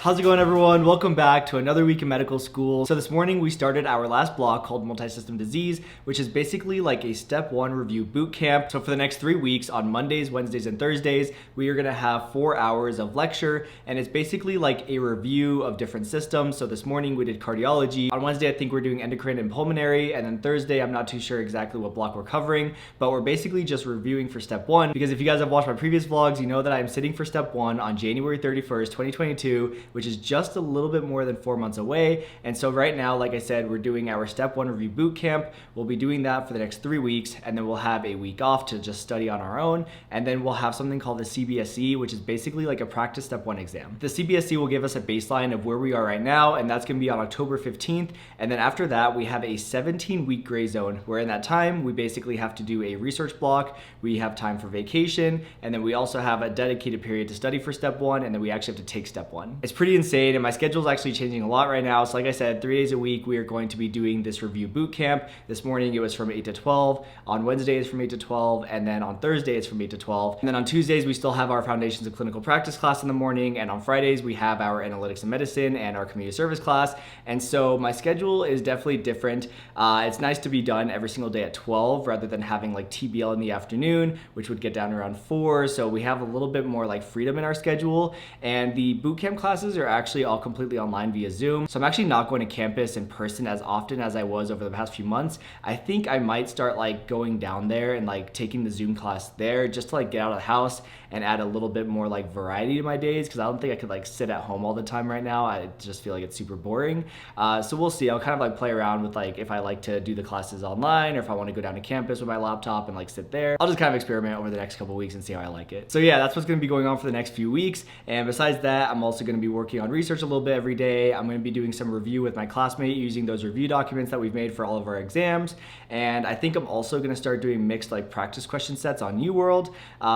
How's it going, everyone? Welcome back to another week in medical school. So this morning we started our last block called multi-system disease, which is basically like a step 1 review boot camp. So for the next 3 weeks on Mondays, Wednesdays, and Thursdays, we are gonna have 4 hours of lecture, and it's basically like a review of different systems. So this morning we did cardiology. On Wednesday, I think we're doing endocrine and pulmonary, and then Thursday, I'm not too sure exactly what block we're covering, but we're basically just reviewing for step 1, because if you guys have watched my previous vlogs, you know that I'm sitting for step 1 on January 31st, 2022, which is just a little bit more than 4 months away. And so right now, like I said, we're doing our step 1 review boot camp. We'll be doing that for the next 3 weeks, and then we'll have a week off to just study on our own. And then we'll have something called the CBSE, which is basically like a practice step 1 exam. The CBSE will give us a baseline of where we are right now, and that's gonna be on October 15th. And then after that, we have a 17-week gray zone, where in that time, we basically have to do a research block, we have time for vacation, and then we also have a dedicated period to study for step 1, and then we actually have to take step 1. It's pretty insane, and my schedule is actually changing a lot right now. So like I said, 3 days a week, we are going to be doing this review boot camp. This morning it was from 8 to 12. On Wednesday it's from 8 to 12, and then on Thursday it's from 8 to 12. And then on Tuesdays, we still have our Foundations of Clinical Practice class in the morning, and on Fridays we have our Analytics in Medicine and our Community Service class. And so my schedule is definitely different. It's nice to be done every single day at 12 rather than having like TBL in the afternoon, which would get down around 4. So we have a little bit more like freedom in our schedule, and the boot camp classes are actually all completely online via Zoom. So I'm actually not going to campus in person as often as I was over the past few months. I think I might start like going down there and like taking the Zoom class there just to like get out of the house and add a little bit more like variety to my days, because I don't think I could like sit at home all the time right now. I just feel like it's super boring. So we'll see. I'll kind of like play around with like if I like to do the classes online or if I want to go down to campus with my laptop and like sit there. I'll just kind of experiment over the next couple weeks and see how I like it. So yeah, that's what's going to be going on for the next few weeks. And besides that, I'm also going to be working on research a little bit every day. I'm going to be doing some review with my classmate using those review documents that we've made for all of our exams. And I think I'm also going to start doing mixed like practice question sets on UWorld,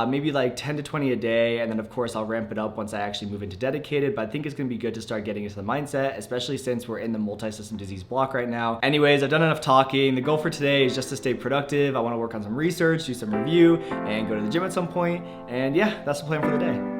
maybe like 10 to 20 a day. And then of course I'll ramp it up once I actually move into dedicated, but I think it's going to be good to start getting into the mindset, especially since we're in the multi-system disease block right now. Anyways, I've done enough talking. The goal for today is just to stay productive. I want to work on some research, do some review, and go to the gym at some point. And yeah, that's the plan for the day.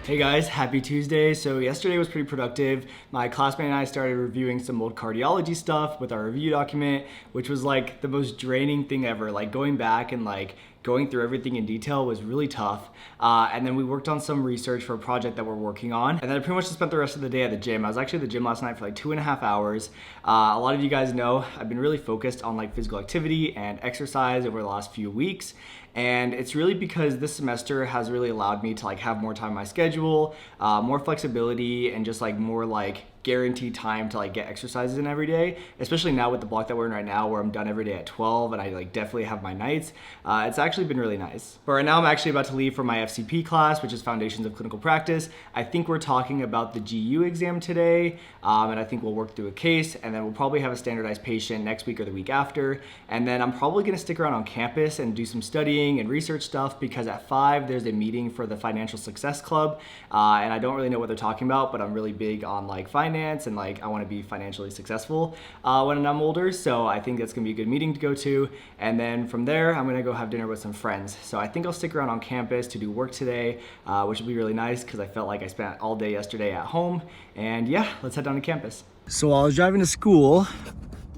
Hey guys, happy Tuesday. So yesterday was pretty productive. My classmate and I started reviewing some old cardiology stuff with our review document, which was like the most draining thing ever. Like going back and like going through everything in detail was really tough. And then we worked on some research for a project that we're working on. And then I pretty much just spent the rest of the day at the gym. I was actually at the gym last night for like 2.5 hours. A lot of you guys know I've been really focused on like physical activity and exercise over the last few weeks. And it's really because this semester has really allowed me to like have more time in my schedule, more flexibility, and just like more like guaranteed time to like get exercises in every day, especially now with the block that we're in right now where I'm done every day at 12 and I like definitely have my nights. It's actually been really nice. But right now I'm actually about to leave for my FCP class, which is Foundations of Clinical Practice. I think we're talking about the GU exam today, and I think we'll work through a case, and then we'll probably have a standardized patient next week or the week after. And then I'm probably gonna stick around on campus and do some studying and research stuff, because at 5 there's a meeting for the Financial Success Club, and I don't really know what they're talking about, but I'm really big on like finance, and like I want to be financially successful when I'm older. So I think that's gonna be a good meeting to go to. And then from there, I'm gonna go have dinner with some friends. So I think I'll stick around on campus to do work today, which will be really nice because I felt like I spent all day yesterday at home. And yeah, let's head down to campus. So while I was driving to school,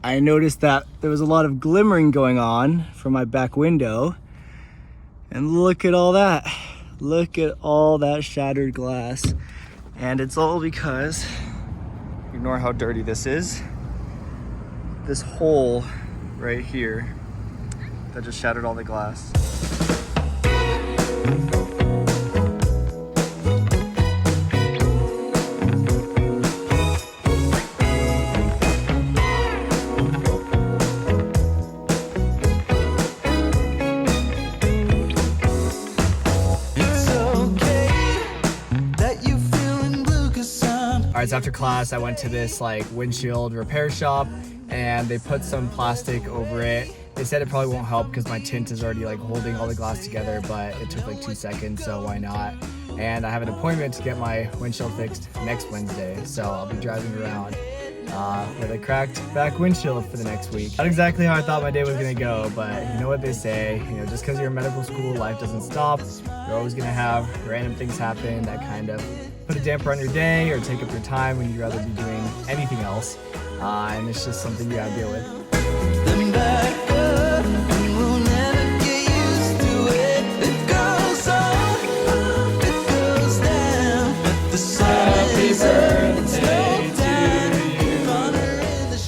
I noticed that there was a lot of glimmering going on from my back window. And look at all that. Look at all that shattered glass. And it's all because, ignore how dirty this is, this hole right here that just shattered all the glass. All right, so after class, I went to this like windshield repair shop, and they put some plastic over it. They said it probably won't help because my tint is already like holding all the glass together, but it took like 2 seconds, so why not? And I have an appointment to get my windshield fixed next Wednesday, so I'll be driving around with a cracked back windshield for the next week. Not exactly how I thought my day was gonna go, but you know what they say, you know, just because you're in medical school, life doesn't stop. You're always gonna have random things happen that kind of put a damper on your day or take up your time when you'd rather be doing anything else. And it's just something you gotta deal with.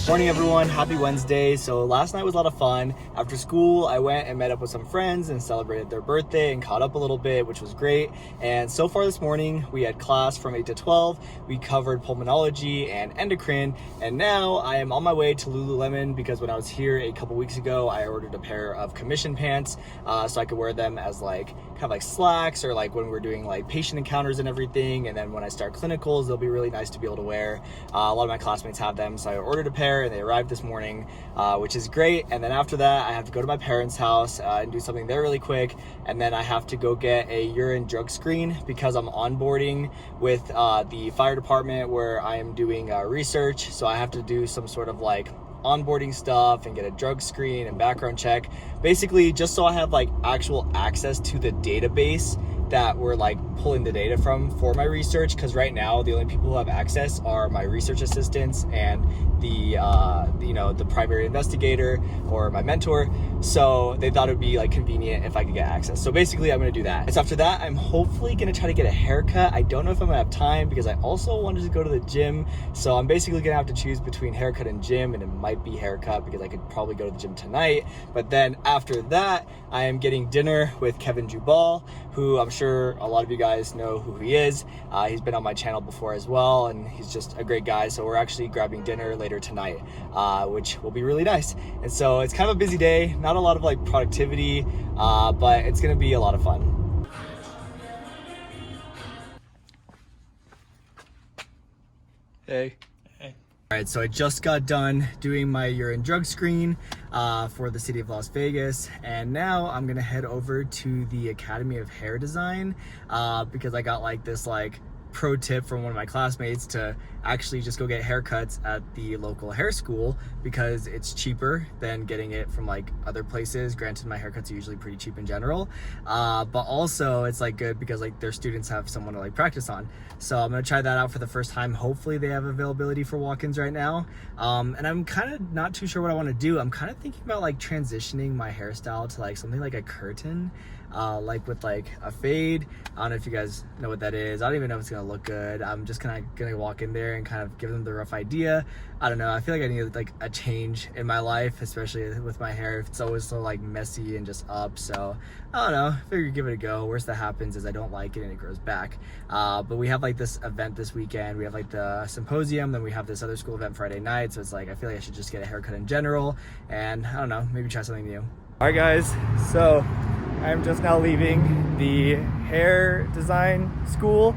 Morning everyone, happy Wednesday. So last night was a lot of fun. After school, I went and met up with some friends and celebrated their birthday and caught up a little bit, which was great. And so far this morning, we had class from 8 to 12. We covered pulmonology and endocrine. And now I am on my way to Lululemon because when I was here a couple weeks ago, I ordered a pair of commission pants so I could wear them as like kind of like slacks or like when we're doing like patient encounters and everything. And then when I start clinicals, they'll be really nice to be able to wear. A lot of my classmates have them, so I ordered a pair and they arrived this morning, which is great. And then after that, I have to go to my parents' house and do something there really quick. And then I have to go get a urine drug screen because I'm onboarding with the fire department where I am doing research. So I have to do some sort of like onboarding stuff and get a drug screen and background check, basically just so I have like actual access to the database that we're like pulling the data from for my research, because right now the only people who have access are my research assistants and the the primary investigator or my mentor. So they thought it would be like convenient if I could get access. So basically I'm gonna do that. And so after that, I'm hopefully gonna try to get a haircut. I don't know if I'm gonna have time because I also wanted to go to the gym. So I'm basically gonna have to choose between haircut and gym, and it might be haircut because I could probably go to the gym tonight. But then after that, I am getting dinner with Kevin Jubbal, who I'm sure a lot of you guys know who he is. He's been on my channel before as well, and he's just a great guy. So we're actually grabbing dinner later tonight, which will be really nice. And so it's kind of a busy day, not a lot of like productivity, but it's gonna be a lot of fun. Hey. All right, so I just got done doing my urine drug screen for the city of Las Vegas, and now I'm gonna head over to the Academy of Hair Design because I got like this like pro tip from one of my classmates to actually just go get haircuts at the local hair school because it's cheaper than getting it from like other places. Granted, my haircuts are usually pretty cheap in general, but also it's like good because like their students have someone to like practice on. So I'm gonna try that out for the first time. Hopefully they have availability for walk-ins right now. And I'm kind of not too sure what I want to do. I'm kind of thinking about like transitioning my hairstyle to like something like a curtain, like with like a fade. I don't know if you guys know what that is. I don't even know if it's gonna look good. I'm just kind of gonna walk in there and kind of give them the rough idea. I don't know, I feel like I need like a change in my life, especially with my hair. It's always so like messy and just up, so I don't know, figure give it a go. Worst that happens is I don't like it and it grows back. But we have like this event this weekend. We have like the symposium, then we have this other school event Friday night, so it's like I feel like I should just get a haircut in general, and I don't know, maybe try something new. All right guys, so I'm just now leaving the hair design school.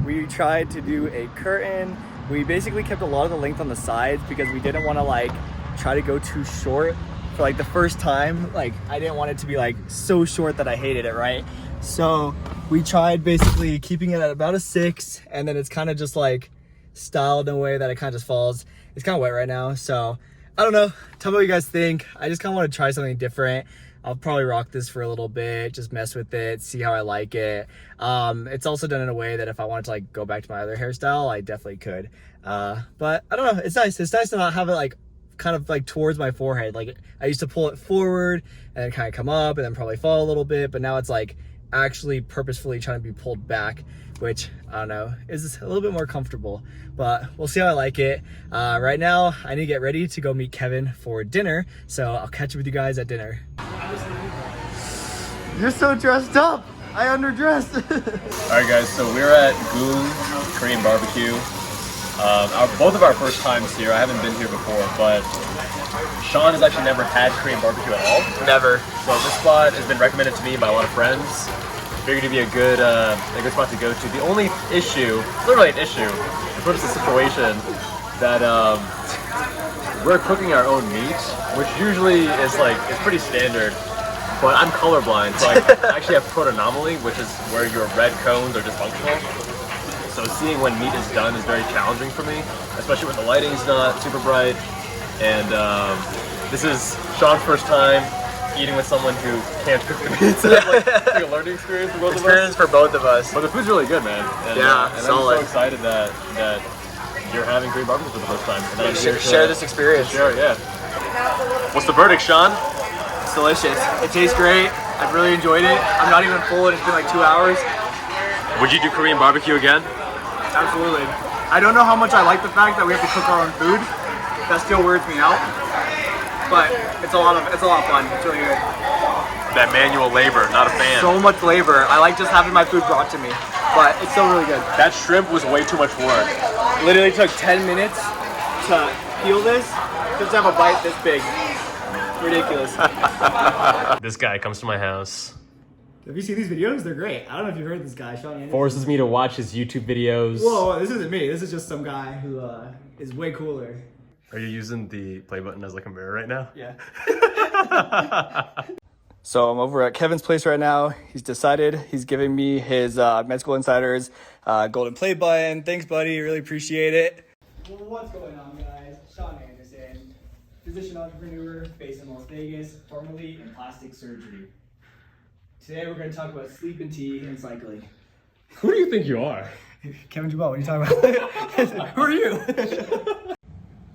We tried to do a curtain. We basically kept a lot of the length on the sides because we didn't want to like try to go too short for like the first time. Like I didn't want it to be like so short that I hated it, right? So we tried basically keeping it at about a 6, and then it's kind of just like styled in a way that it kind of just falls. It's kind of wet right now, so I don't know. Tell me what you guys think. I just kind of want to try something different. I'll probably rock this for a little bit, just mess with it, see how I like it. It's also done in a way that if I wanted to like go back to my other hairstyle, I definitely could. But I don't know, it's nice. It's nice to not have it like kind of like towards my forehead. Like I used to pull it forward and then kind of come up and then probably fall a little bit, but now it's like actually purposefully trying to be pulled back, which I don't know, is a little bit more comfortable, but we'll see how I like it. Right now, I need to get ready to go meet Kevin for dinner, so I'll catch up with you guys at dinner. You're so dressed up. I underdressed. All right, guys. So we're at Goon Korean Bbq. Both of our first times here. I haven't been here before, but Shaun has actually never had Korean barbecue at all. Never. So this spot has been recommended to me by a lot of friends. Figured it'd be a good spot to go to. The only issue, literally an issue, is what is the situation that we're cooking our own meat, which usually is pretty standard. But I'm colorblind, so I actually have proto anomaly, which is where your red cones are dysfunctional. So seeing when meat is done is very challenging for me, especially when the lighting's not super bright. And this is Shaun's first time eating with someone who can't cook the meat. So it's like a learning experience for both of us. Experience for both of us. But the food's really good, man. And, Yeah, and solid. I'm so excited that you're having Korean barbecue for the first time. And that I'm here Share this experience. Share it, yeah. What's the verdict, Shaun? It's delicious. It tastes great. I've really enjoyed it. I'm not even full and it's been like 2 hours. Would you do Korean barbecue again? Absolutely. I don't know how much I like the fact that we have to cook our own food. That still weirds me out. But it's a lot of fun. It's really good. That manual labor, not a fan. So much labor. I like just having my food brought to me. But it's still really good. That shrimp was way too much work. Literally took 10 minutes to peel this just to have a bite this big. Ridiculous. This guy comes to my house. Have you seen these videos? They're great. I don't know if you've heard this guy, Shaun Andersen. Forces me to watch his YouTube videos. Whoa, this isn't me. This is just some guy who is way cooler. Are you using the play button as like a mirror right now? Yeah. So I'm over at Kevin's place right now. He's decided. He's giving me his Med School Insiders golden play button. Thanks, buddy. Really appreciate it. What's going on, guys? Shaun Andersen, physician entrepreneur based in Las Vegas, formerly in plastic surgery. Today we're going to talk about sleep and tea and cycling. Who do you think you are? Kevin Jubbal, what are you talking about? Who are you?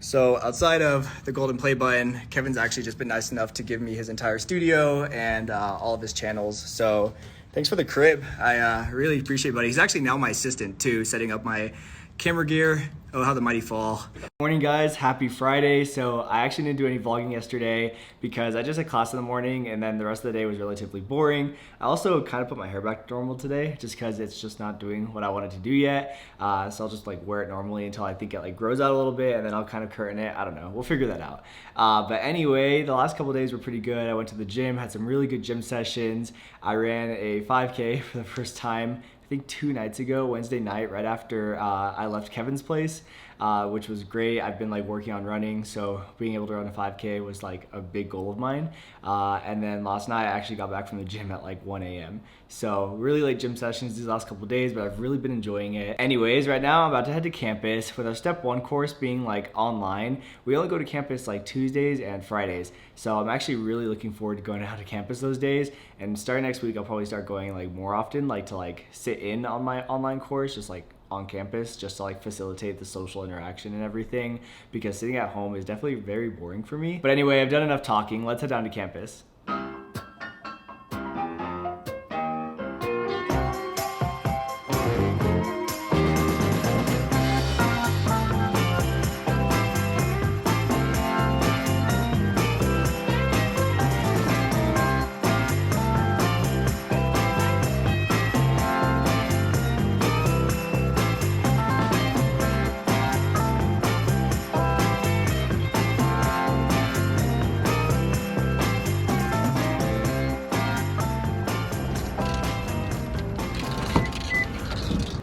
So outside of the golden play button, Kevin's actually just been nice enough to give me his entire studio and all of his channels. So thanks for the crib. I really appreciate it, buddy. He's actually now my assistant too, setting up my camera gear. Oh, how the mighty fall. Morning, guys. Happy Friday. So I actually didn't do any vlogging yesterday because I just had class in the morning and then the rest of the day was relatively boring. I also kind of put my hair back to normal today just because it's just not doing what I wanted to do yet. So I'll just like wear it normally until I think it like grows out a little bit and then I'll kind of curtain it. I don't know. We'll figure that out. But anyway, the last couple of days were pretty good. I went to the gym, had some really good gym sessions. I ran a 5K for the first time, I think 2 nights ago, Wednesday night, right after I left Kevin's place, which was great. I've been like working on running, so being able to run a 5K was like a big goal of mine. And then last night I actually got back from the gym at like 1 a.m. So really late gym sessions these last couple of days, but I've really been enjoying it. Anyways, right now I'm about to head to campus with our step 1 course being like online. We only go to campus like Tuesdays and Fridays. So I'm actually really looking forward to going out to campus those days. And starting next week, I'll probably start going like more often, like to like sit in on my online course, just like on campus, just to like facilitate the social interaction and everything, because sitting at home is definitely very boring for me. But anyway, I've done enough talking. Let's head down to campus.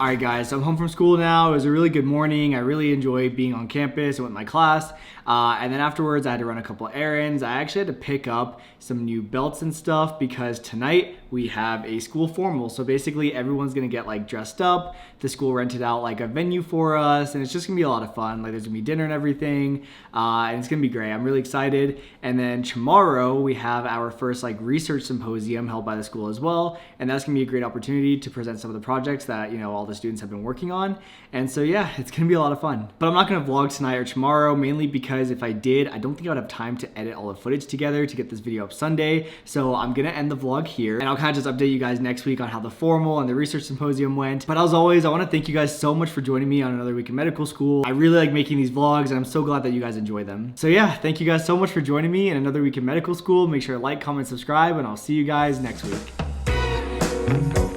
All right, guys, so I'm home from school now. It was a really good morning. I really enjoyed being on campus and with my class. And then afterwards, I had to run a couple errands. I actually had to pick up some new belts and stuff because tonight we have a school formal. So basically everyone's gonna get like dressed up. The school rented out like a venue for us and it's just gonna be a lot of fun. Like there's gonna be dinner and everything. And it's gonna be great. I'm really excited. And then tomorrow we have our first like research symposium held by the school as well. And that's gonna be a great opportunity to present some of the projects that, you know, all the students have been working on. And so yeah, it's gonna be a lot of fun. But I'm not gonna vlog tonight or tomorrow, mainly because if I did, I don't think I would have time to edit all the footage together to get this video up Sunday. So I'm gonna end the vlog here and I'll kind of just update you guys next week on how the formal and the research symposium went. But as always, I wanna thank you guys so much for joining me on another week in medical school. I really like making these vlogs and I'm so glad that you guys enjoy them. So yeah, thank you guys so much for joining me in another week in medical school. Make sure to like, comment, subscribe, and I'll see you guys next week.